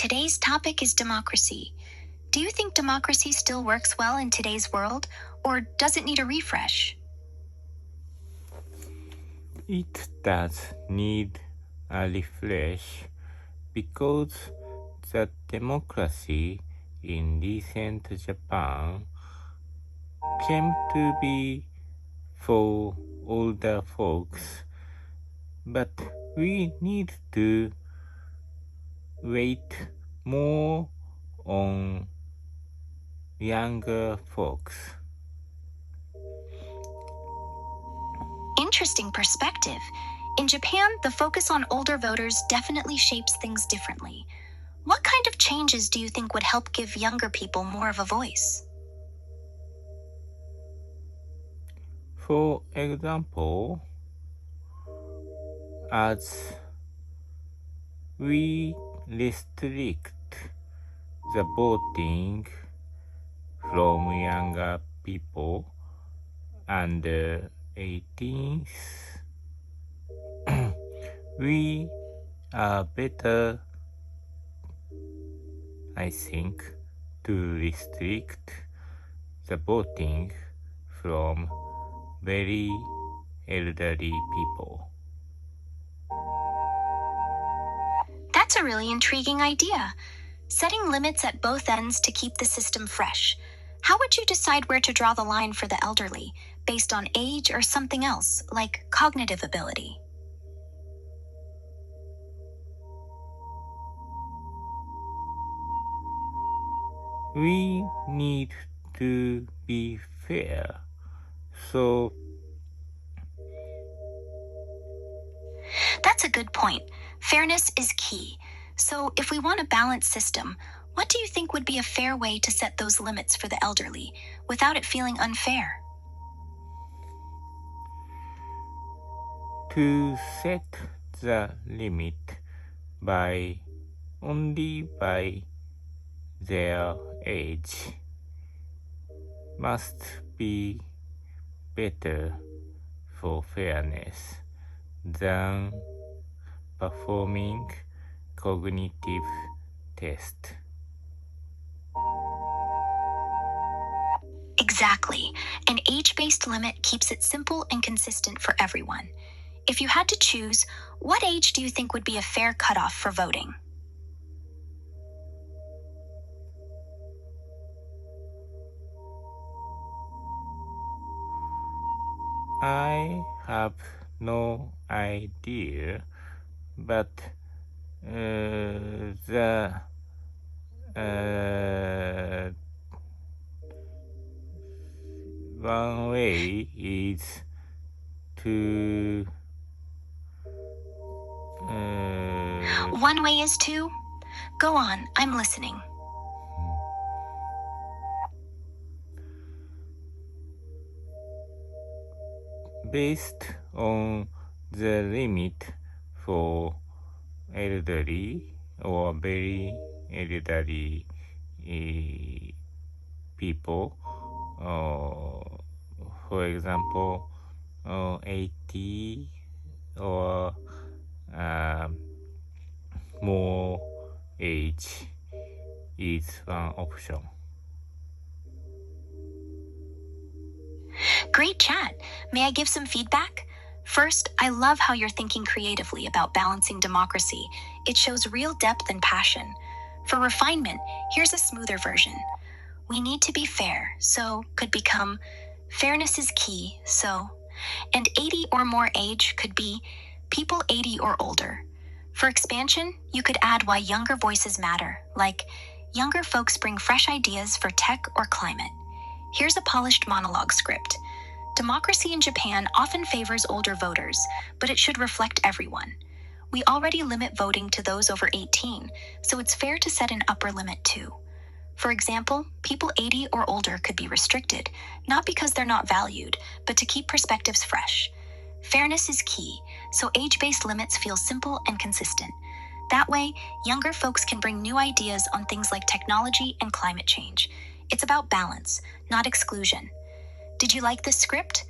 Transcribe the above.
Today's topic is democracy. Do you think democracy still works well in today's world, or does it need a refresh? It does need a refresh because the democracy in recent Japan came to be for older folks, but we need to wait more on younger folks. Interesting perspective. In Japan, the focus on older voters definitely shapes things differently. What kind of changes do you think would help give younger people more of a voice? For example, as we restrict the voting from younger people under 18, we are better, I think, to restrict the voting from very elderly people. That's a really intriguing idea. Setting limits at both ends to keep the system fresh. How would you decide where to draw the line for the elderly, based on age or something else, like cognitive ability? We need to be fair, so That's a good point. Fairness is key. So, if we want a balanced system, what do you think would be a fair way to set those limits for the elderly without it feeling unfair? to set the limit only by their age must be better for fairness than performing cognitive test. Exactly. An age-based limit keeps it simple and consistent for everyone. If you had to choose, what age do you think would be a fair cutoff for voting? I have no idea, but the one way is to One way is to? Go on, I'm listening. based on the limit for elderly or very elderly people, for example, 80 or more age is one option. Great chat. May I give some feedback? First, I love how you're thinking creatively about balancing democracy. It shows real depth and passion. For refinement, here's a smoother version. We need to be fair, so could become fairness is key, so. And 80 or more age could be people 80 or older. For expansion, you could add why younger voices matter, like younger folks bring fresh ideas for tech or climate. Here's a polished monologue script. Democracy in Japan often favors older voters, but it should reflect everyone. We already limit voting to those over 18, so it's fair to set an upper limit too. For example, people 80 or older could be restricted, not because they're not valued, but to keep perspectives fresh. Fairness is key, so age-based limits feel simple and consistent. That way, younger folks can bring new ideas on things like technology and climate change. It's about balance, not exclusion. Did you like this script?